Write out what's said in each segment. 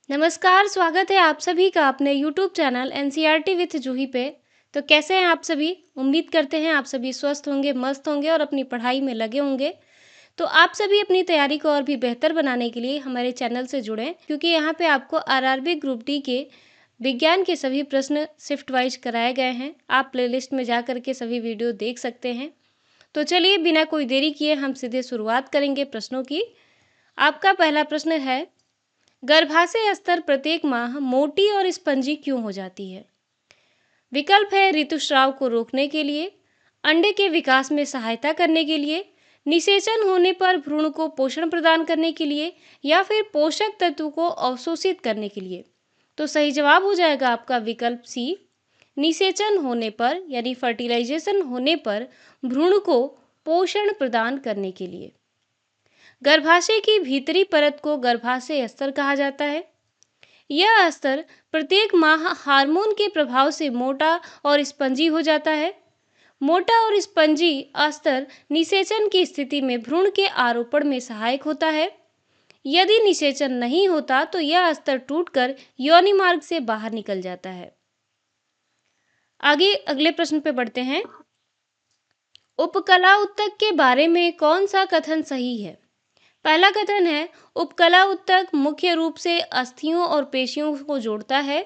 नमस्कार, स्वागत है आप सभी का अपने यूट्यूब चैनल एनसीईआरटी विथ जूही पे। तो कैसे हैं आप सभी? उम्मीद करते हैं आप सभी स्वस्थ होंगे, मस्त होंगे और अपनी पढ़ाई में लगे होंगे। तो आप सभी अपनी तैयारी को और भी बेहतर बनाने के लिए हमारे चैनल से जुड़ें, क्योंकि यहाँ पे आपको आरआरबी ग्रुप डी के विज्ञान के सभी प्रश्न शिफ्ट वाइज कराए गए हैं। आप प्लेलिस्ट में जा कर के सभी वीडियो देख सकते हैं। तो चलिए बिना कोई देरी किए हम सीधे शुरुआत करेंगे प्रश्नों की। आपका पहला प्रश्न है, गर्भाशय स्तर प्रत्येक माह मोटी और स्पंजी क्यों हो जाती है? विकल्प है ऋतुस्राव को रोकने के लिए, अंडे के विकास में सहायता करने के लिए, निषेचन होने पर भ्रूण को पोषण प्रदान करने के लिए या फिर पोषक तत्व को अवशोषित करने के लिए। तो सही जवाब हो जाएगा आपका विकल्प सी, निषेचन होने पर यानी फर्टिलाइजेशन होने पर भ्रूण को पोषण प्रदान करने के लिए। गर्भाशय की भीतरी परत को गर्भाशय स्तर कहा जाता है। यह स्तर प्रत्येक माह हार्मोन के प्रभाव से मोटा और स्पंजी हो जाता है। मोटा और स्पंजी स्तर निषेचन की स्थिति में भ्रूण के आरोपण में सहायक होता है। यदि निषेचन नहीं होता तो यह स्तर टूटकर योनि मार्ग से बाहर निकल जाता है। आगे अगले प्रश्न पे बढ़ते हैं। उपकला उत्तक के बारे में कौन सा कथन सही है? पहला कथन है, उपकला उत्तक मुख्य रूप से अस्थियों और पेशियों को जोड़ता है।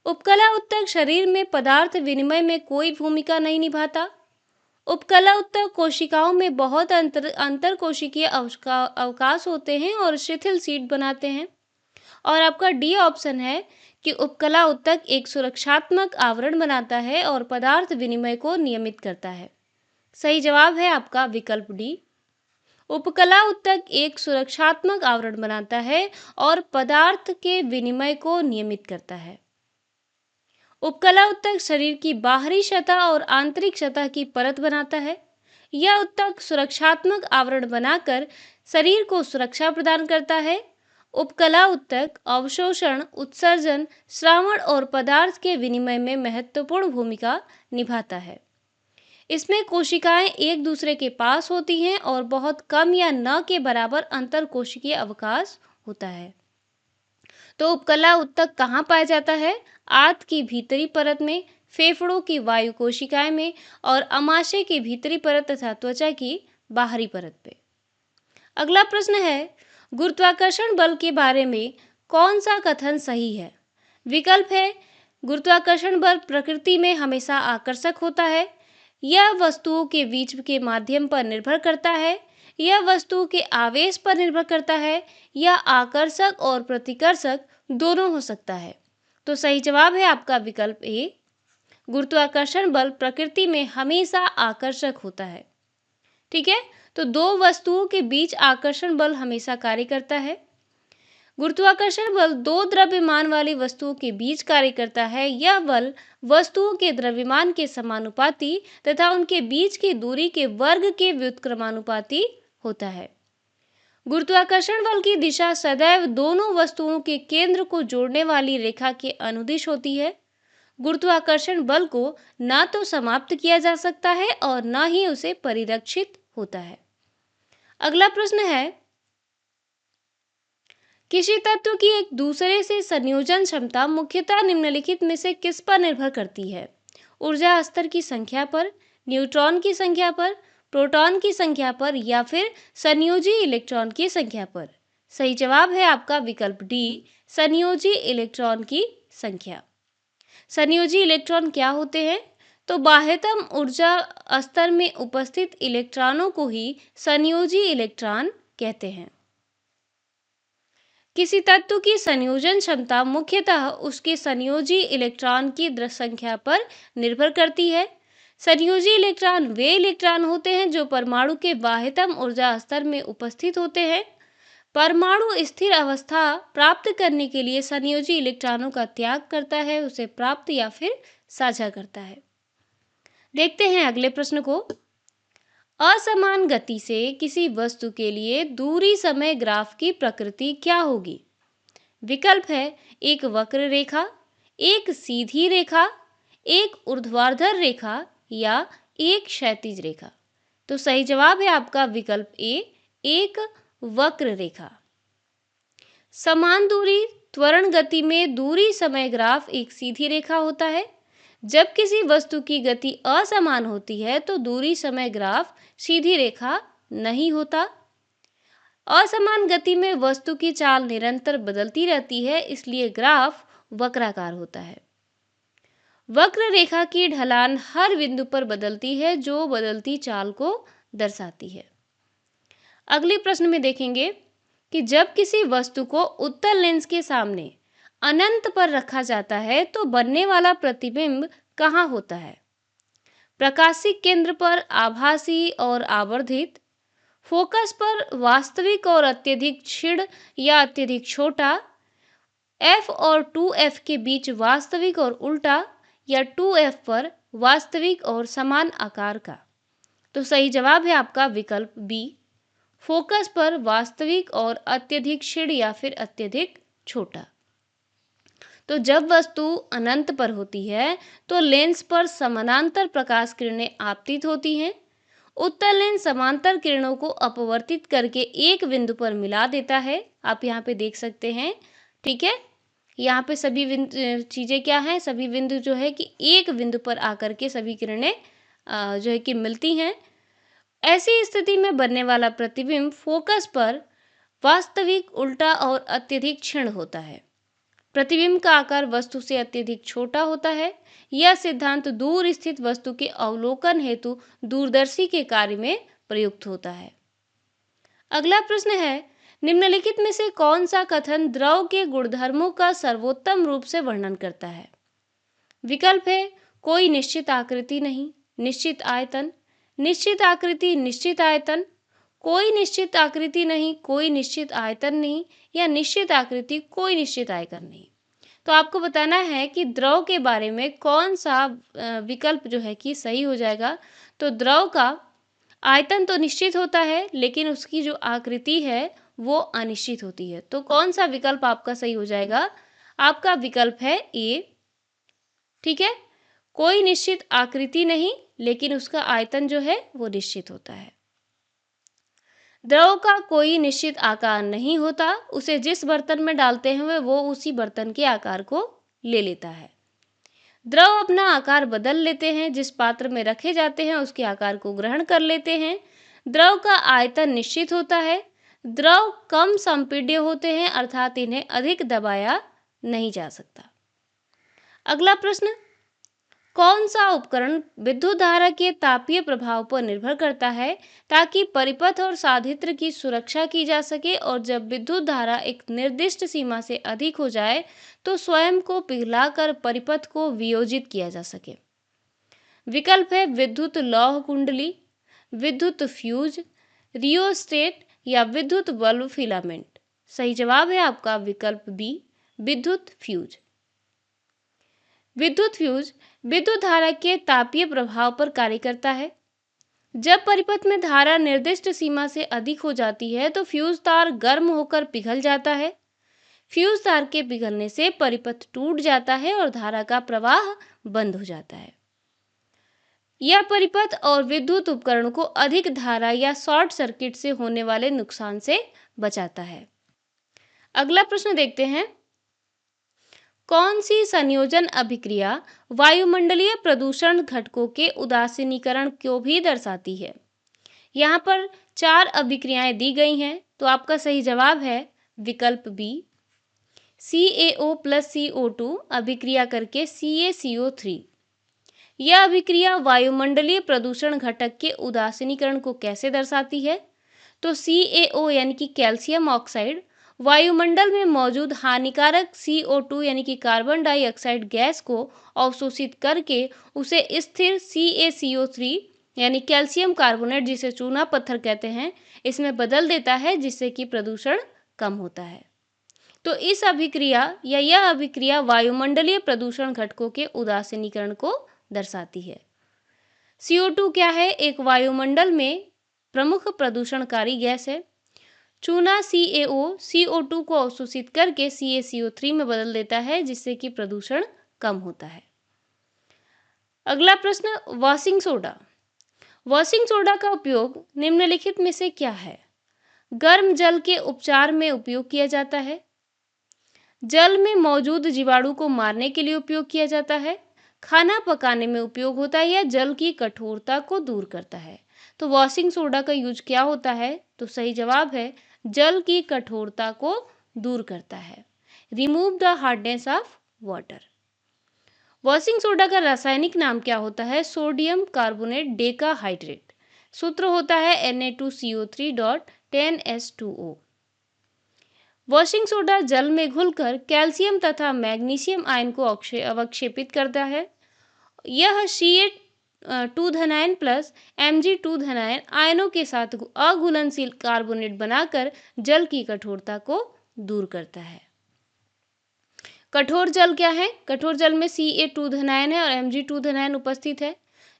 उपकला उत्तक शरीर में पदार्थ विनिमय में कोई भूमिका नहीं निभाता। उपकला उत्तक कोशिकाओं में बहुत अंतर कोशिकीय अवकाश होते हैं और शिथिल सीट बनाते हैं। और आपका डी ऑप्शन है कि उपकला उत्तक एक सुरक्षात्मक आवरण बनाता है और पदार्थ विनिमय को नियमित करता है। सही जवाब है आपका विकल्प डी। उपकला उत्तक एक सुरक्षात्मक आवरण बनाता है और पदार्थ के विनिमय को नियमित करता है। उपकला उत्तक शरीर की बाहरी सतह और आंतरिक सतह की परत बनाता है। यह उत्तक सुरक्षात्मक आवरण बनाकर शरीर को सुरक्षा प्रदान करता है। उपकला उत्तक अवशोषण, उत्सर्जन, श्रावण और पदार्थ के विनिमय में महत्वपूर्ण भूमिका निभाता है। इसमें कोशिकाएं एक दूसरे के पास होती हैं और बहुत कम या न के बराबर अंतर कोशिकीय अवकाश होता है। तो उपकला उत्तक कहाँ पाया जाता है? आंत की भीतरी परत में, फेफड़ों की वायु कोशिकाएं में और अमाशय की भीतरी परत तथा त्वचा की बाहरी परत पे। अगला प्रश्न है, गुरुत्वाकर्षण बल के बारे में कौन सा कथन सही है? विकल्प है, गुरुत्वाकर्षण बल प्रकृति में हमेशा आकर्षक होता है। यह वस्तुओं के बीच के माध्यम पर निर्भर करता है। यह वस्तुओं के आवेश पर निर्भर करता है। यह आकर्षक और प्रतिकर्षक दोनों हो सकता है। तो सही जवाब है आपका विकल्प ए, गुरुत्वाकर्षण बल प्रकृति में हमेशा आकर्षक होता है। ठीक है, तो दो वस्तुओं के बीच आकर्षण बल हमेशा कार्य करता है। गुरुत्वाकर्षण बल दो द्रव्यमान वाली वस्तुओं के बीच कार्य करता है। यह बल वस्तुओं के द्रव्यमान के समानुपाती तथा उनके बीच की दूरी के वर्ग के व्युत्क्रमानुपाती होता है। गुरुत्वाकर्षण बल की दिशा सदैव दोनों वस्तुओं के केंद्र को जोड़ने वाली रेखा के अनुदिश होती है। गुरुत्वाकर्षण बल को न तो समाप्त किया जा सकता है और न ही उसे परिरक्षित होता है। अगला प्रश्न है, किसी तत्व की एक दूसरे से संयोजन क्षमता मुख्यतः निम्नलिखित में से किस पर निर्भर करती है? ऊर्जा स्तर की संख्या पर, न्यूट्रॉन की संख्या पर, प्रोटॉन की संख्या पर या फिर संयोजी इलेक्ट्रॉन की संख्या पर? सही जवाब है आपका विकल्प डी, संयोजी इलेक्ट्रॉन की संख्या। संयोजी इलेक्ट्रॉन क्या होते हैं? तो बाह्यतम ऊर्जा स्तर में उपस्थित इलेक्ट्रॉनों को ही संयोजी इलेक्ट्रॉन कहते हैं। किसी तत्व की संयोजन क्षमता मुख्यतः उसके संयोजी इलेक्ट्रॉन की संख्या पर निर्भर करती है। संयोजी इलेक्ट्रॉन वे इलेक्ट्रॉन होते हैं जो परमाणु के बाह्यतम ऊर्जा स्तर में उपस्थित होते हैं। परमाणु स्थिर अवस्था प्राप्त करने के लिए संयोजी इलेक्ट्रॉनों का त्याग करता है, उसे प्राप्त या फिर साझा करता है। देखते हैं अगले प्रश्न को। असमान गति से किसी वस्तु के लिए दूरी समय ग्राफ की प्रकृति क्या होगी? विकल्प है, एक वक्र रेखा, एक सीधी रेखा, एक ऊर्ध्वाधर रेखा या एक क्षैतिज रेखा। तो सही जवाब है आपका विकल्प ए, एक वक्र रेखा। समान दूरी त्वरण गति में दूरी समय ग्राफ एक सीधी रेखा होता है। जब किसी वस्तु की गति असमान होती है तो दूरी समय ग्राफ सीधी रेखा नहीं होता। असमान गति में वस्तु की चाल निरंतर बदलती रहती है, इसलिए ग्राफ वक्राकार होता है। वक्र रेखा की ढलान हर बिंदु पर बदलती है, जो बदलती चाल को दर्शाती है। अगले प्रश्न में देखेंगे कि जब किसी वस्तु को उत्तल लेंस के सामने अनंत पर रखा जाता है तो बनने वाला प्रतिबिंब कहाँ होता है? प्रकाशिक केंद्र पर, आभासी और आवर्धित, फोकस पर, वास्तविक और अत्यधिक क्षीण या अत्यधिक छोटा, f और 2f के बीच वास्तविक और उल्टा, या 2f पर वास्तविक और समान आकार का। तो सही जवाब है आपका विकल्प बी, फोकस पर, वास्तविक और अत्यधिक क्षीण या फिर अत्यधिक छोटा। तो जब वस्तु अनंत पर होती है तो लेंस पर समानांतर प्रकाश किरणें आपतित होती हैं। उत्तल लेंस समांतर किरणों को अपवर्तित करके एक बिंदु पर मिला देता है। आप यहाँ पे देख सकते हैं, ठीक है। यहाँ पे सभी चीज़ें क्या हैं, सभी बिंदु जो है कि एक बिंदु पर आकर के सभी किरणें जो है कि मिलती हैं। ऐसी स्थिति में बनने वाला प्रतिबिंब फोकस पर वास्तविक, उल्टा और अत्यधिक क्षीण होता है। प्रतिबिंब का आकार वस्तु से अत्यधिक छोटा होता है। यह सिद्धांत दूर स्थित वस्तु के अवलोकन हेतु दूरदर्शी के कार्य में प्रयुक्त होता है। अगला प्रश्न है, निम्नलिखित में से कौन सा कथन द्रव के गुणधर्मों का सर्वोत्तम रूप से वर्णन करता है? विकल्प है कोई निश्चित आकृति नहीं, निश्चित आयतन, निश्चित आकृति, निश्चित आयतन, कोई निश्चित आकृति नहीं, कोई निश्चित आयतन नहीं, या निश्चित आकृति, कोई निश्चित आयतन नहीं। तो आपको बताना है कि द्रव के बारे में कौन सा विकल्प जो है कि सही हो जाएगा। तो द्रव का आयतन तो निश्चित होता है, लेकिन उसकी जो आकृति है वो अनिश्चित होती है। तो कौन सा विकल्प आपका सही हो जाएगा? आपका विकल्प है ए, ठीक है। कोई निश्चित आकृति नहीं, लेकिन उसका आयतन जो है वो निश्चित होता है। द्रव का कोई निश्चित आकार नहीं होता, उसे जिस बर्तन में डालते हैं वो उसी बर्तन के आकार को ले लेता है। द्रव अपना आकार बदल लेते हैं, जिस पात्र में रखे जाते हैं उसके आकार को ग्रहण कर लेते हैं। द्रव का आयतन निश्चित होता है। द्रव कम संपीड्य होते हैं, अर्थात इन्हें अधिक दबाया नहीं जा सकता। अगला प्रश्न, कौन सा उपकरण विद्युत धारा के तापीय प्रभाव पर निर्भर करता है ताकि परिपथ और साधित्र की सुरक्षा की जा सके, और जब विद्युत धारा एक निर्दिष्ट सीमा से अधिक हो जाए तो स्वयं को पिघलाकर परिपथ को वियोजित किया जा सके? विकल्प है विद्युत लौह कुंडली, विद्युत फ्यूज, रियोस्टेट, या विद्युत बल्ब फिलामेंट। सही जवाब है आपका विकल्प बी, विद्युत फ्यूज। विद्युत फ्यूज विद्युत धारा के तापीय प्रभाव पर कार्य करता है। जब परिपथ में धारा निर्दिष्ट सीमा से अधिक हो जाती है तो फ्यूज तार गर्म होकर पिघल जाता है। फ्यूज तार के पिघलने से परिपथ टूट जाता है और धारा का प्रवाह बंद हो जाता है। यह परिपथ और विद्युत उपकरण को अधिक धारा या शॉर्ट सर्किट से होने वाले नुकसान से बचाता है। अगला प्रश्न देखते हैं, कौन सी संयोजन अभिक्रिया वायुमंडलीय प्रदूषण घटकों के उदासीनीकरण को भी दर्शाती है? यहाँ पर 4 अभिक्रियाएं दी गई हैं, तो आपका सही जवाब है विकल्प बी, CaO प्लस CO2 अभिक्रिया करके CaCO3। यह अभिक्रिया वायुमंडलीय प्रदूषण घटक के उदासीनीकरण को कैसे दर्शाती है? तो CaO यानी कि कैल्शियम ऑक्साइड वायुमंडल में मौजूद हानिकारक CO2 यानी कि कार्बन डाइऑक्साइड गैस को अवशोषित करके उसे स्थिर CaCO3 यानी कैल्शियम कार्बोनेट, जिसे चूना पत्थर कहते हैं, इसमें बदल देता है, जिससे कि प्रदूषण कम होता है। तो इस अभिक्रिया या यह अभिक्रिया वायुमंडलीय प्रदूषण घटकों के उदासीनीकरण को दर्शाती है। CO2 क्या है? एक वायुमंडल में प्रमुख प्रदूषणकारी गैस है। चूना CaO CO2 को अवशोषित करके CaCO3 में बदल देता है, जिससे कि प्रदूषण कम होता है। अगला प्रश्न, वॉशिंग सोडा। वॉशिंग सोडा का उपयोग निम्नलिखित में से क्या है? गर्म जल के उपचार में उपयोग किया जाता है, जल में मौजूद जीवाणु को मारने के लिए उपयोग किया जाता है, खाना पकाने में उपयोग होता है या जल की कठोरता को दूर करता है। तो वॉशिंग सोडा का यूज क्या होता है? तो सही जवाब है जल की कठोरता को दूर करता है। Remove the hardness of water. Washing soda का रासायनिक नाम क्या होता है? Sodium carbonate decahydrate. सूत्र होता है Na2CO3.10H2O। वॉशिंग सोडा जल में घुलकर कैल्शियम तथा मैग्नीशियम आयन को अवक्षेपित करता है। यह Ca2 धनायन प्लस Mg2 धनायन आयनों के साथ अघुलनशील कार्बोनेट बनाकर जल की कठोरता को दूर करता है। कठोर जल क्या है? कठोर जल में Ca2 धनायन है और Mg2 धनायन उपस्थित है।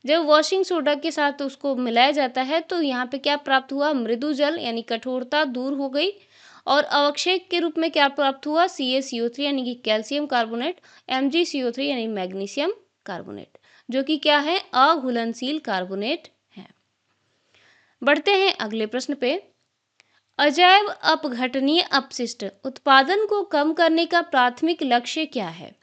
जब वॉशिंग सोडा के साथ उसको मिलाया जाता है तो यहाँ पे क्या प्राप्त हुआ? मृदु जल, यानी कठोरता दूर हो गई। और अवक्षेप के रूप में क्या प्राप्त हुआ? CaCO3 यानी कि कैल्शियम कार्बोनेट, MgCO3 यानी मैग्नीशियम कार्बोनेट, जो कि क्या है? अघुलनशील कार्बोनेट है। बढ़ते हैं अगले प्रश्न पे। अजैव अपघटनीय अपशिष्ट उत्पादन को कम करने का प्राथमिक लक्ष्य क्या है?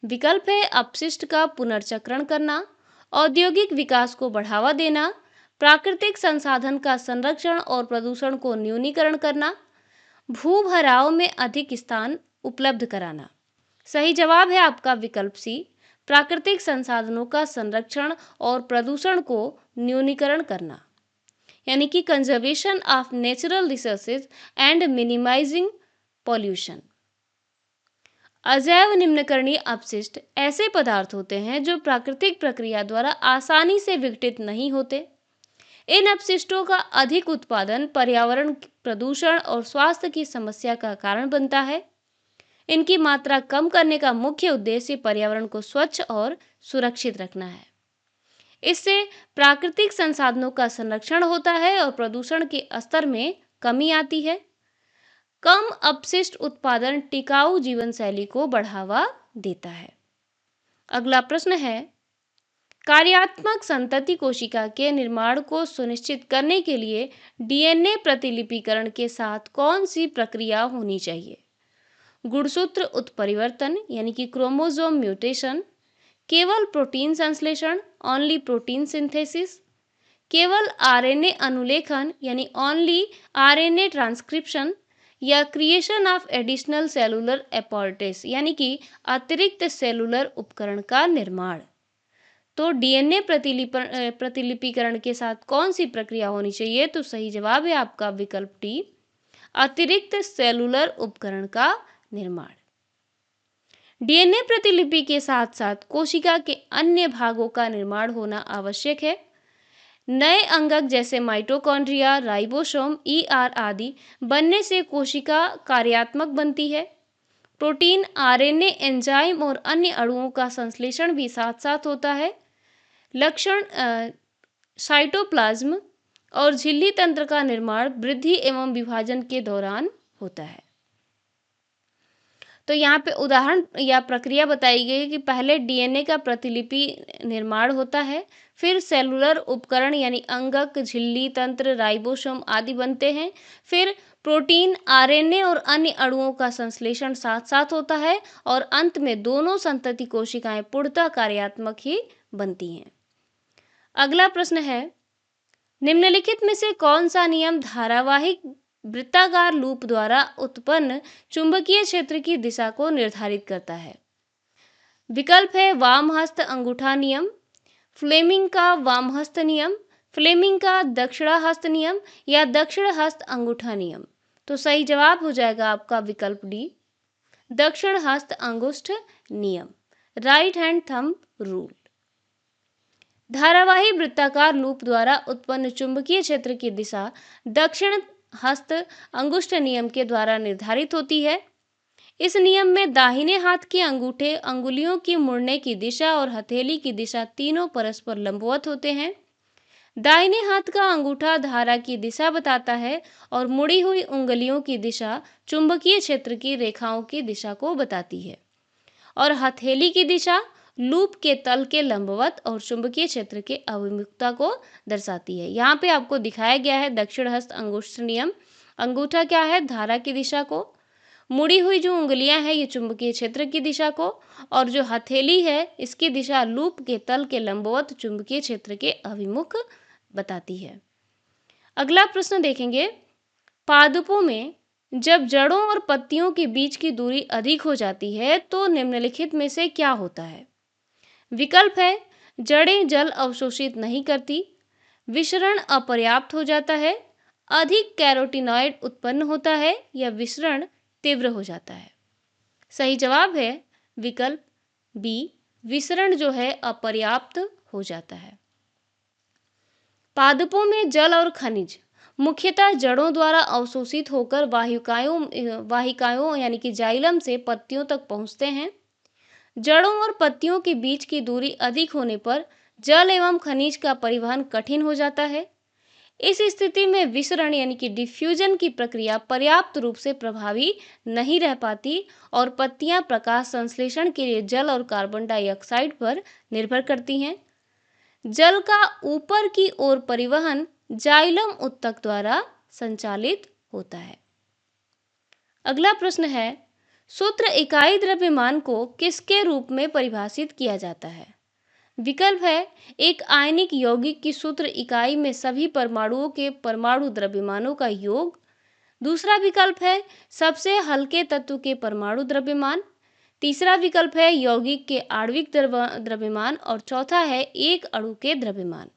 विकल्प है अपशिष्ट का पुनर्चक्रण करना, औद्योगिक विकास को बढ़ावा देना, प्राकृतिक संसाधन का संरक्षण और प्रदूषण को न्यूनीकरण करना, भूभराव में अधिक स्थान उपलब्ध कराना। सही जवाब है आपका विकल्प सी, प्राकृतिक संसाधनों का संरक्षण और प्रदूषण को न्यूनीकरण करना, यानी कि conservation of natural resources and minimizing pollution. अजैव निम्नकरणीय अपशिष्ट ऐसे पदार्थ होते हैं जो प्राकृतिक प्रक्रिया द्वारा आसानी से विघटित नहीं होते। इन अपशिष्टों का अधिक उत्पादन पर्यावरण प्रदूषण और स्वास्थ्य की समस्या का कारण बनता है। इनकी मात्रा कम करने का मुख्य उद्देश्य पर्यावरण को स्वच्छ और सुरक्षित रखना है। इससे प्राकृतिक संसाधनों का संरक्षण होता है और प्रदूषण के स्तर में कमी आती है। कम अपशिष्ट उत्पादन टिकाऊ जीवन शैली को बढ़ावा देता है। अगला प्रश्न है, कार्यात्मक संतति कोशिका के निर्माण को सुनिश्चित करने के लिए डीएनए प्रतिलिपिकरण के साथ कौन सी प्रक्रिया होनी चाहिए? गुणसूत्र उत्परिवर्तन यानी कि क्रोमोसोम म्यूटेशन, केवल प्रोटीन संश्लेषण ओनली प्रोटीन सिंथेसिस, केवल आरएनए अनुलेखन यानी ओनली आरएनए ट्रांसक्रिप्शन, या क्रिएशन ऑफ एडिशनल सेलुलर एपोर्टेस यानी कि अतिरिक्त सेलुलर उपकरण का निर्माण। तो डीएनए प्रतिलिपिकरण के साथ कौन सी प्रक्रिया होनी चाहिए? तो सही जवाब है आपका विकल्प डी, अतिरिक्त सेलुलर उपकरण का निर्माण। डीएनए प्रतिलिपि के साथ साथ कोशिका के अन्य भागों का निर्माण होना आवश्यक है। नए अंगक जैसे माइटोकॉन्ड्रिया, राइबोसोम, ईआर आदि बनने से कोशिका कार्यात्मक बनती है। प्रोटीन, आरएनए, एंजाइम और अन्य अणुओं का संश्लेषण भी साथ साथ होता है। लक्षण साइटोप्लाज्म और झिल्ली तंत्र का निर्माण वृद्धि एवं विभाजन के दौरान होता है। तो यहाँ पे उदाहरण या प्रक्रिया बताई गई कि पहले डीएनए का प्रतिलिपि निर्माण होता है, फिर सेलुलर उपकरण यानी अंगक, झिल्ली तंत्र, राइबोसोम आदि बनते हैं, फिर प्रोटीन, आरएनए और अन्य अणुओं का संश्लेषण साथ साथ होता है और अंत में दोनों संतति कोशिकाएं पूर्णतः कार्यात्मक ही बनती हैं। अगला प्रश्न है, निम्नलिखित में से कौन सा नियम धारावाहिक वृत्ताकार लूप द्वारा उत्पन्न चुंबकीय क्षेत्र की दिशा को निर्धारित करता है? विकल्प है वामहस्त अंगूठा नियम, फ्लेमिंग का वामहस्त नियम, फ्लेमिंग का दक्षिणाहस्त नियम या दक्षिण हस्त अंगूठा नियम। तो सही जवाब हो जाएगा आपका विकल्प डी, दक्षिण हस्त अंगुष्ठ नियम, राइट हैंड थंब रूल। धारावाही वृत्ताकार लूप द्वारा उत्पन्न चुंबकीय क्षेत्र की दिशा दक्षिण हस्त अंगुष्ठ नियम के द्वारा निर्धारित होती है। इस नियम में दाहिने हाथ के अंगूठे अंगुलियों की मुड़ने की दिशा और हथेली की दिशा तीनों परस्पर लंबवत होते हैं। दाहिने हाथ का अंगूठा धारा की दिशा बताता है और मुड़ी हुई उंगलियों की दिशा चुंबकीय क्षेत्र की रेखाओं की दिशा को बताती है और हथेली की दिशा लूप के तल के लंबवत और चुंबकीय क्षेत्र के अभिमुखता को दर्शाती है। यहाँ पे आपको दिखाया गया है दक्षिण हस्त अंगुष्ठ नियम। अंगूठा क्या है? धारा की दिशा को, मुड़ी हुई जो उंगलियां हैं ये चुंबकीय क्षेत्र की दिशा को, और जो हथेली है इसकी दिशा लूप के तल के लंबवत चुंबकीय क्षेत्र के अभिमुख बताती है। अगला प्रश्न देखेंगे, पादपों में जब जड़ों और पत्तियों के बीच की दूरी अधिक हो जाती है तो निम्नलिखित में से क्या होता है? विकल्प है, जड़ें जल अवशोषित नहीं करती, विसरण अपर्याप्त हो जाता है, अधिक कैरोटीनॉइड उत्पन्न होता है, या विसरण तीव्र हो जाता है। सही जवाब है विकल्प बी, विसरण जो है अपर्याप्त हो जाता है। पादपों में जल और खनिज मुख्यतः जड़ों द्वारा अवशोषित होकर वाहिकाओं यानी कि जाइलम से पत्तियों तक पहुंचते हैं। जड़ों और पत्तियों के बीच की दूरी अधिक होने पर जल एवं खनिज का परिवहन कठिन हो जाता है। इस स्थिति में विसरण यानी कि डिफ्यूजन की प्रक्रिया पर्याप्त रूप से प्रभावी नहीं रह पाती और पत्तियां प्रकाश संश्लेषण के लिए जल और कार्बन डाइऑक्साइड पर निर्भर करती हैं। जल का ऊपर की ओर परिवहन जाइलम उत्तक द्वारा संचालित होता है। अगला प्रश्न है, सूत्र इकाई द्रव्यमान को किसके रूप में परिभाषित किया जाता है? विकल्प है, एक आयनिक यौगिक की सूत्र इकाई में सभी परमाणुओं के परमाणु द्रव्यमानों का योग। दूसरा विकल्प है, सबसे हल्के तत्व के परमाणु द्रव्यमान। तीसरा विकल्प है यौगिक के आणविक द्रव्यमान, और चौथा है एक अणु के द्रव्यमान।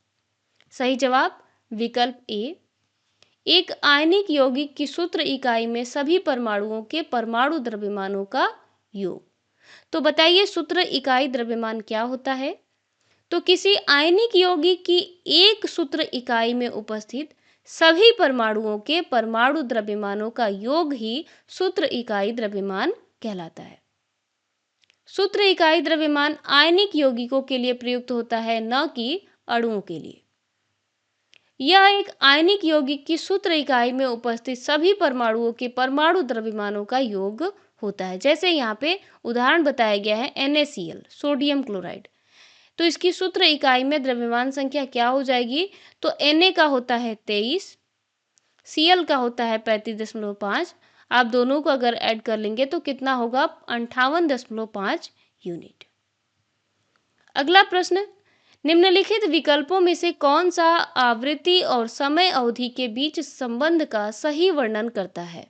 सही जवाब विकल्प ए, एक आयनिक यौगिक की सूत्र इकाई में सभी परमाणुओं के परमाणु द्रव्यमानों का योग। तो बताइए सूत्र इकाई द्रव्यमान क्या होता है? तो किसी आयनिक यौगिक की एक सूत्र इकाई में उपस्थित सभी परमाणुओं के परमाणु द्रव्यमानों का योग ही सूत्र इकाई द्रव्यमान कहलाता है। सूत्र इकाई द्रव्यमान आयनिक यौगिकों के लिए प्रयुक्त होता है, न कि अणुओं के लिए। यह एक आयनिक यौगिक की सूत्र इकाई में उपस्थित सभी परमाणुओं के परमाणु द्रव्यमानों का योग होता है। जैसे यहाँ पे उदाहरण बताया गया है NaCl, सोडियम क्लोराइड। तो इसकी सूत्र इकाई में द्रव्यमान संख्या क्या हो जाएगी? तो Na का होता है 23, Cl का होता है 35.5। आप दोनों को अगर ऐड कर लेंगे तो कितना होगा? 58.5 यूनिट। अगला प्रश्न, निम्नलिखित विकल्पों में से कौन सा आवृत्ति और समय अवधि के बीच संबंध का सही वर्णन करता है?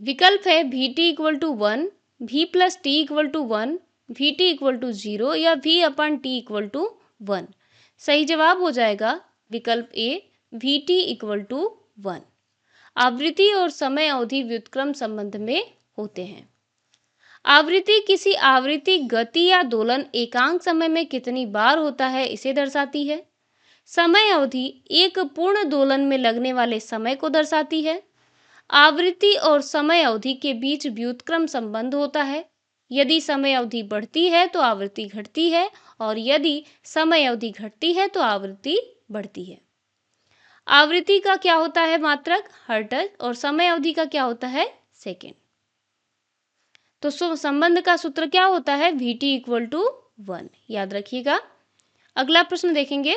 विकल्प है Vt = 1, V + T = 1, Vt = 0, या V/T = 1। सही जवाब हो जाएगा विकल्प ए, Vt = 1। आवृत्ति और समय अवधि व्युत्क्रम संबंध में होते हैं। आवृत्ति किसी आवृत्ति गति या दोलन एकांक समय में कितनी बार होता है इसे दर्शाती है। समय अवधि एक पूर्ण दोलन में लगने वाले समय को दर्शाती है। आवृत्ति और समय अवधि के बीच व्युत्क्रम संबंध होता है। यदि समय अवधि बढ़ती है तो आवृत्ति घटती है, और यदि समय अवधि घटती है तो आवृत्ति बढ़ती है। आवृत्ति का क्या होता है मात्रक? हर्ट्ज, और समय अवधि का क्या होता है? सेकेंड। तो संबंध का सूत्र क्या होता है? Vt = 1, याद रखिएगा। अगला प्रश्न देखेंगे।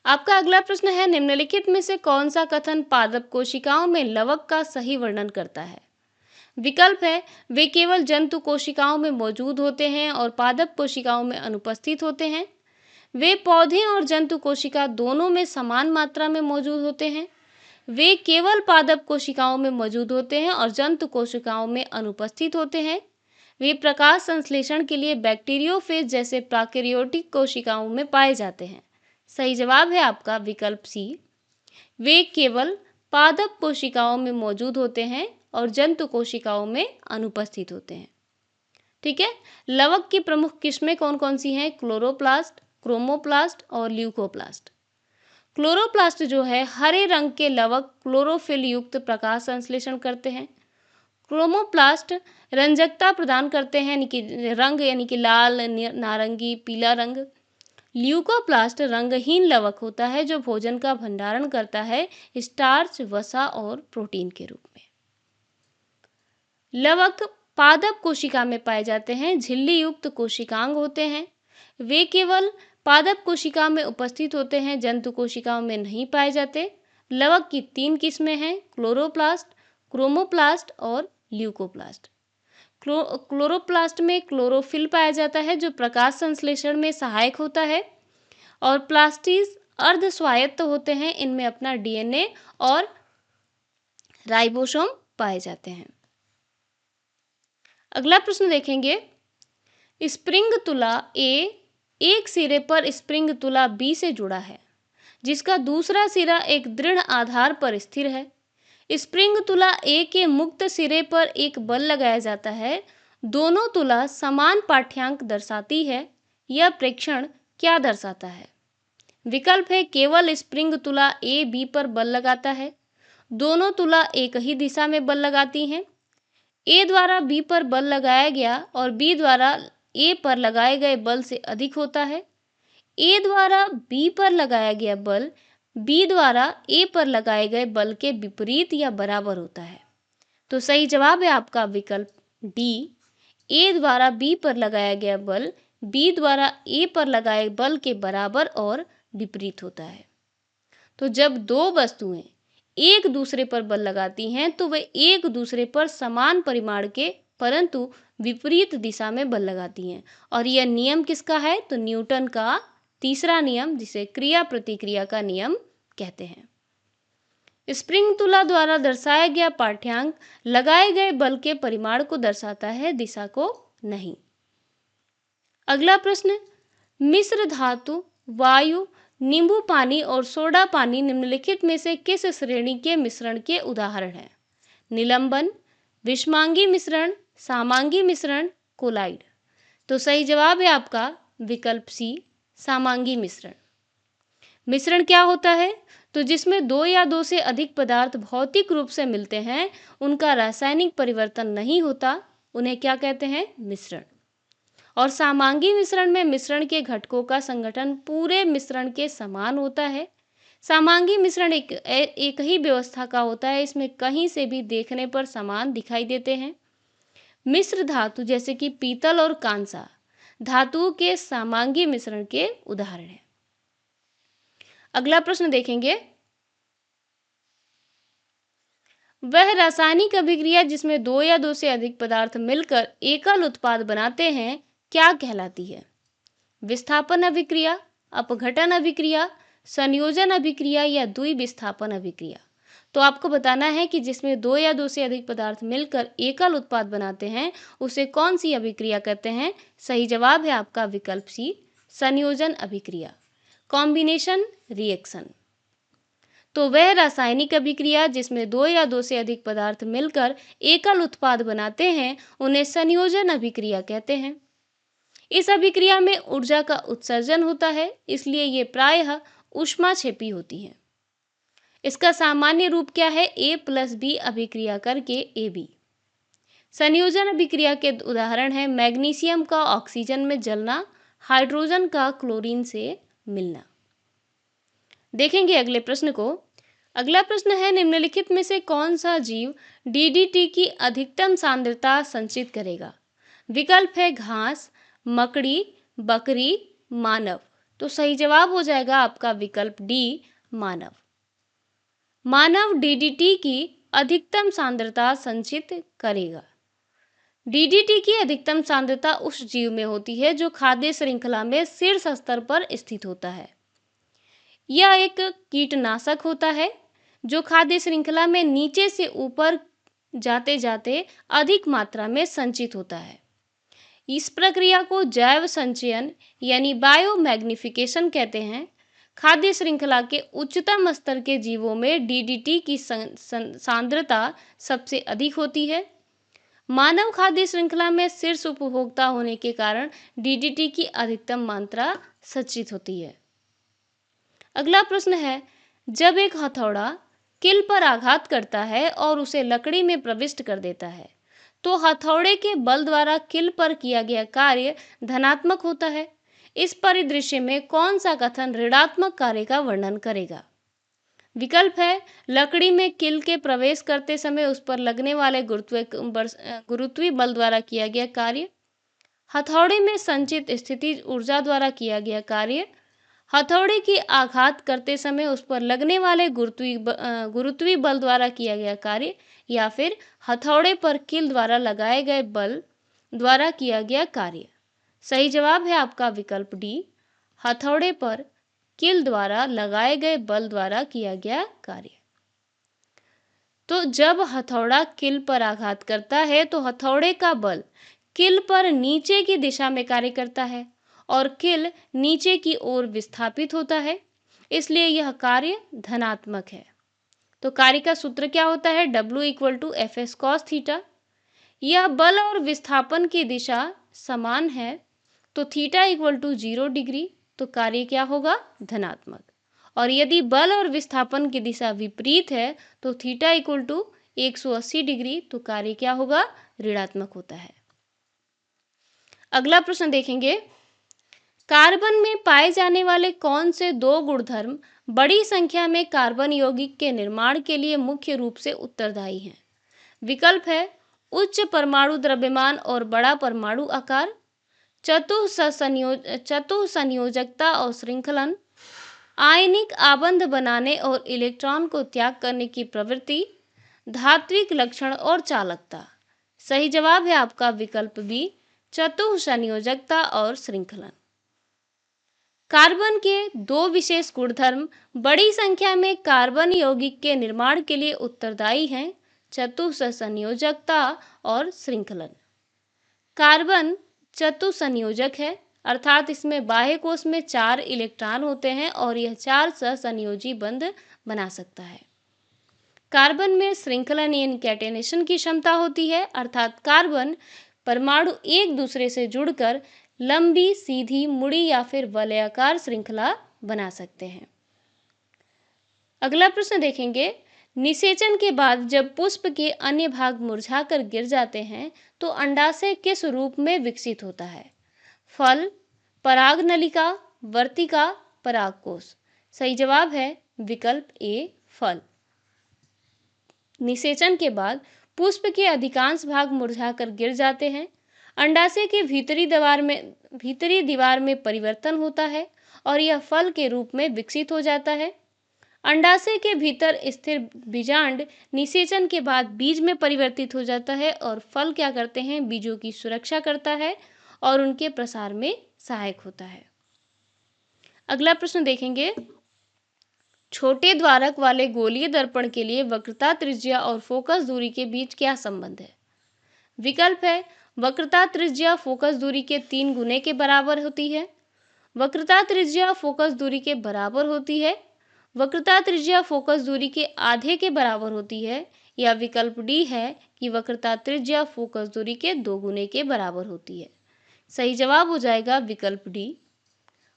आपका अगला प्रश्न है, निम्नलिखित में से कौन सा कथन पादप कोशिकाओं में लवक का सही वर्णन करता है? विकल्प है, वे केवल जंतु कोशिकाओं में मौजूद होते हैं और पादप कोशिकाओं में अनुपस्थित होते हैं। वे पौधे और जंतु कोशिका दोनों में समान मात्रा में मौजूद होते हैं। वे केवल पादप कोशिकाओं में मौजूद होते हैं और जंतु कोशिकाओं में अनुपस्थित होते हैं। वे प्रकाश संश्लेषण के लिए बैक्टीरियोफेज जैसे प्रोकैरियोटिक कोशिकाओं में पाए जाते हैं। सही जवाब है आपका विकल्प सी, वे केवल पादप कोशिकाओं में मौजूद होते हैं और जंतु कोशिकाओं में अनुपस्थित होते हैं। ठीक है। लवक की प्रमुख किस्में कौन कौन सी हैं? क्लोरोप्लास्ट, क्रोमोप्लास्ट और ल्यूकोप्लास्ट। क्लोरोप्लास्ट जो है हरे रंग के लवक क्लोरोफिल युक्त प्रकाश संश्लेषण करते हैं। क्रोमोप्लास्ट रंजकता प्रदान करते हैं, रंग यानी कि लाल, नारंगी, पीला रंग। ल्यूकोप्लास्ट रंगहीन लवक होता है जो भोजन का भंडारण करता है स्टार्च, वसा और प्रोटीन के रूप में। लवक पादप कोशिका में पाए जाते हैं, झिल्ली युक्त कोशिकांग होते हैं। वे केवल पादप कोशिका में उपस्थित होते हैं, जंतु कोशिकाओं में नहीं पाए जाते। लवक की 3 किस्में हैं, क्लोरोप्लास्ट, क्रोमोप्लास्ट और ल्यूकोप्लास्ट। क्लोरोप्लास्ट में क्लोरोफिल पाया जाता है जो प्रकाश संश्लेषण में सहायक होता है, और प्लास्टिड अर्ध स्वायत्त होते हैं, इनमें अपना डीएनए और राइबोसोम पाए जाते हैं। अगला प्रश्न देखेंगे, स्प्रिंग तुला ए एक सिरे पर स्प्रिंग तुला बी से जुड़ा है, जिसका दूसरा सिरा एक दृढ़ आधार पर स्थिर है। स्प्रिंग तुला ए के मुक्त सिरे पर एक बल लगाया जाता है। दोनों तुला समान पाठ्यांक दर्शाती है। यह प्रेक्षण क्या दर्शाता है? विकल्प है, केवल स्प्रिंग तुला ए बी पर बल लगाता है। दोनों तुला एक ही दिशा में बल लगाती हैं। ए द्वारा बी पर बल लगाया गया और बी द्वारा ए पर लगाए गए बल से अधिक होता है। ए द्वारा बी पर लगाया गया बल बी द्वारा ए पर लगाए गए बल के विपरीत या बराबर होता है। तो सही जवाब है आपका विकल्प डी, ए द्वारा बी पर लगाया गया बल बी द्वारा ए पर लगाए बल के बराबर और विपरीत होता है। तो जब दो वस्तुएं एक दूसरे पर बल लगाती हैं तो वे एक दूसरे पर समान परिमाण के परंतु विपरीत दिशा में बल लगाती हैं, और यह नियम किसका है? तो न्यूटन का तीसरा नियम, जिसे क्रिया प्रतिक्रिया का नियम कहते हैं। स्प्रिंग तुला द्वारा दर्शाया गया पाठ्यांक लगाए गए बल के परिमाण को दर्शाता है, दिशा को नहीं। अगला प्रश्न, मिश्र धातु, वायु, नींबू पानी और सोडा पानी निम्नलिखित में से किस श्रेणी के मिश्रण के उदाहरण हैं? निलंबन, विषमांगी मिश्रण, सामांगी मिश्रण, कोलाइड। तो सही जवाब है आपका विकल्प सी, सामांगी मिश्रण। मिश्रण क्या होता है? तो जिसमें दो या दो से अधिक पदार्थ भौतिक रूप से मिलते हैं, उनका रासायनिक परिवर्तन नहीं होता, उन्हें क्या कहते हैं? मिश्रण। और सामांगी मिश्रण में मिश्रण के घटकों का संगठन पूरे मिश्रण के समान होता है। सामांगी मिश्रण एक ही व्यवस्था का होता है, इसमें कहीं से भी देखने पर समान दिखाई देते हैं। मिश्र धातु जैसे कि पीतल और कांसा धातुओं के सामांगी मिश्रण के उदाहरण हैं। अगला प्रश्न देखेंगे, वह रासायनिक अभिक्रिया जिसमें दो या दो से अधिक पदार्थ मिलकर एकल उत्पाद बनाते हैं क्या कहलाती है? विस्थापन अभिक्रिया, अपघटन अभिक्रिया, संयोजन अभिक्रिया या द्विविस्थापन अभिक्रिया। तो आपको बताना है कि जिसमें दो या दो से अधिक पदार्थ मिलकर एकल उत्पाद बनाते हैं उसे कौन सी अभिक्रिया कहते हैं? सही जवाब है आपका विकल्प सी, संयोजन अभिक्रिया, कॉम्बिनेशन रिएक्शन। तो वह रासायनिक अभिक्रिया जिसमें दो या दो से अधिक पदार्थ मिलकर एकल उत्पाद बनाते हैं उन्हें संयोजन अभिक्रिया कहते हैं। इस अभिक्रिया में ऊर्जा का उत्सर्जन होता है, इसलिए ये प्रायः ऊष्माक्षेपी होती हैं। इसका सामान्य रूप क्या है? A+B अभिक्रिया करके AB। संयोजन अभिक्रिया के उदाहरण है मैग्नीशियम का ऑक्सीजन में जलना, हाइड्रोजन का क्लोरीन से मिलना। देखेंगे अगले प्रश्न को। अगला प्रश्न है, निम्नलिखित में से कौन सा जीव DDT की अधिकतम सांद्रता संचित करेगा? विकल्प है घास, मकड़ी, बकरी, मानव। तो सही जवाब हो जाएगा आपका विकल्प डी, मानव। मानव DDT की अधिकतम सांद्रता संचित करेगा। DDT की अधिकतम सांद्रता उस जीव में होती है जो खाद्य श्रृंखला में शीर्ष स्तर पर स्थित होता है। यह एक कीटनाशक होता है जो खाद्य श्रृंखला में नीचे से ऊपर जाते जाते अधिक मात्रा में संचित होता है। इस प्रक्रिया को जैव संचयन यानी बायोमैग्निफिकेशन कहते हैं। खाद्य श्रृंखला के उच्चतम स्तर के जीवों में DDT की सांद्रता सबसे अधिक होती है। मानव खाद्य श्रृंखला में शीर्ष उपभोक्ता होने के कारण DDT की अधिकतम मात्रा संचित होती है। अगला प्रश्न है, जब एक हथौड़ा किल पर आघात करता है और उसे लकड़ी में प्रविष्ट कर देता है तो हथौड़े के बल द्वारा किल पर किया गया कार्य धनात्मक होता है। इस परिदृश्य में कौन सा कथन ऋणात्मक कार्य का वर्णन करेगा? विकल्प है, लकड़ी में किल के प्रवेश करते समय उस पर लगने वाले गुरुत्वीय बल द्वारा किया गया कार्य, हथौड़े में संचित स्थितिज ऊर्जा द्वारा किया गया कार्य, हथौड़े की आघात करते समय उस पर लगने वाले गुरुत्वीय बल द्वारा किया गया कार्य, या फिर हथौड़े पर कील द्वारा लगाए गए बल द्वारा किया गया कार्य। सही जवाब है आपका विकल्प डी, हथौड़े पर कील द्वारा लगाए गए बल द्वारा किया गया कार्य। तो जब हथौड़ा कील पर आघात करता है तो हथौड़े का बल कील पर नीचे की दिशा में कार्य करता है और कील नीचे की ओर विस्थापित होता है, इसलिए यह कार्य धनात्मक है। तो कार्य का सूत्र क्या होता है? W=Fs cos theta. यह बल और विस्थापन की दिशा समान है तो θ=0 डिग्री, तो कार्य क्या होगा? धनात्मक। और यदि बल और विस्थापन की दिशा विपरीत है तो θ=180 डिग्री, तो कार्य क्या होगा? ऋणात्मक होता है। अगला प्रश्न देखेंगे, कार्बन में पाए जाने वाले कौन से दो गुणधर्म बड़ी संख्या में कार्बन यौगिक के निर्माण के लिए मुख्य रूप से उत्तरदायी हैं? विकल्प है उच्च परमाणु द्रव्यमान और बड़ा परमाणु आकार, चतुसंयोजकता और श्रृंखलन, आयनिक आबंध बनाने और इलेक्ट्रॉन को त्याग करने की प्रवृत्ति, धात्विक लक्षण और चालकता। सही जवाब है आपका विकल्प बी, चतुसंयोजकता और श्रृंखलन। कार्बन के दो विशेष गुणधर्म बड़ी संख्या में कार्बन यौगिक के निर्माण के लिए उत्तरदायी हैं, चतुसंयोजकता और श्रृंखलन। कार्बन चतुसंयोजक है, अर्थात इसमें बाह्य कोश में 4 इलेक्ट्रॉन होते हैं और यह 4 सहसंयोजी बंध बना सकता है। कार्बन में श्रृंखलन यानी कैटेनेशन की क्षमता होती है, अर्थात कार्बन परमाणु एक दूसरे से जुड़कर लंबी, सीधी, मुड़ी या फिर वलयाकार श्रृंखला बना सकते हैं। अगला प्रश्न देखेंगे, निषेचन के बाद जब पुष्प के अन्य भाग मुरझाकर गिर जाते हैं तो अंडाशय किस रूप में विकसित होता है? फल, परागनलिका, वर्तिका, परागकोश। सही जवाब है विकल्प ए, फल। निषेचन के बाद पुष्प के अधिकांश भाग मुरझाकर गिर जाते हैं, अंडाशय के भीतरी दीवार में परिवर्तन होता है और यह फल के रूप में विकसित हो जाता है। अंडाशय के भीतर स्थिर बीजांड निषेचन के बाद बीज में परिवर्तित हो जाता है और फल क्या करते हैं? बीजों की सुरक्षा करता है और उनके प्रसार में सहायक होता है। अगला प्रश्न देखेंगे, छोटे द्वारक वाले गोलीय दर्पण के लिए वक्रता त्रिज्या और फोकस दूरी के बीच क्या संबंध है? विकल्प है वक्रता त्रिज्या फोकस दूरी के 3 गुने के बराबर होती है, वक्रता त्रिज्या फोकस दूरी के बराबर होती है, वक्रता त्रिज्या फोकस दूरी के आधे के बराबर होती है, या विकल्प डी है कि वक्रता त्रिज्या फोकस दूरी के 2 गुने के बराबर होती है। सही जवाब हो जाएगा विकल्प डी,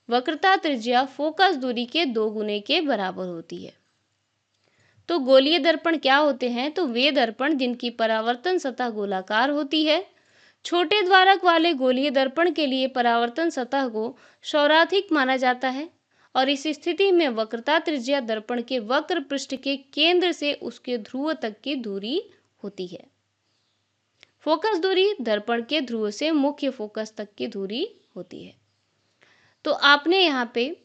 वक्रता त्रिज्या फोकस दूरी के 2 गुने के बराबर होती है। तो गोलीय दर्पण क्या होते हैं? तो वे दर्पण जिनकी परावर्तन सतह गोलाकार होती है। छोटे द्वारक वाले गोलीय दर्पण के लिए परावर्तन सतह को सौराथिक माना जाता है और इस स्थिति में वक्रता त्रिज्या दर्पण के वक्र पृष्ठ के केंद्र से उसके ध्रुव तक की दूरी होती है। फोकस दूरी दर्पण के ध्रुव से मुख्य फोकस तक की दूरी होती है। तो आपने यहाँ पे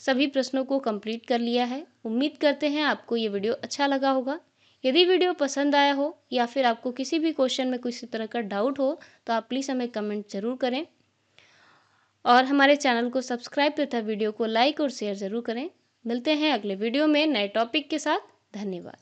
सभी प्रश्नों को कंप्लीट कर लिया है। उम्मीद करते हैं आपको ये वीडियो अच्छा लगा होगा। यदि वीडियो पसंद आया हो या फिर आपको किसी भी क्वेश्चन में किसी तरह का डाउट हो तो आप प्लीज़ हमें कमेंट ज़रूर करें और हमारे चैनल को सब्सक्राइब तथा वीडियो को लाइक और शेयर ज़रूर करें। मिलते हैं अगले वीडियो में नए टॉपिक के साथ। धन्यवाद।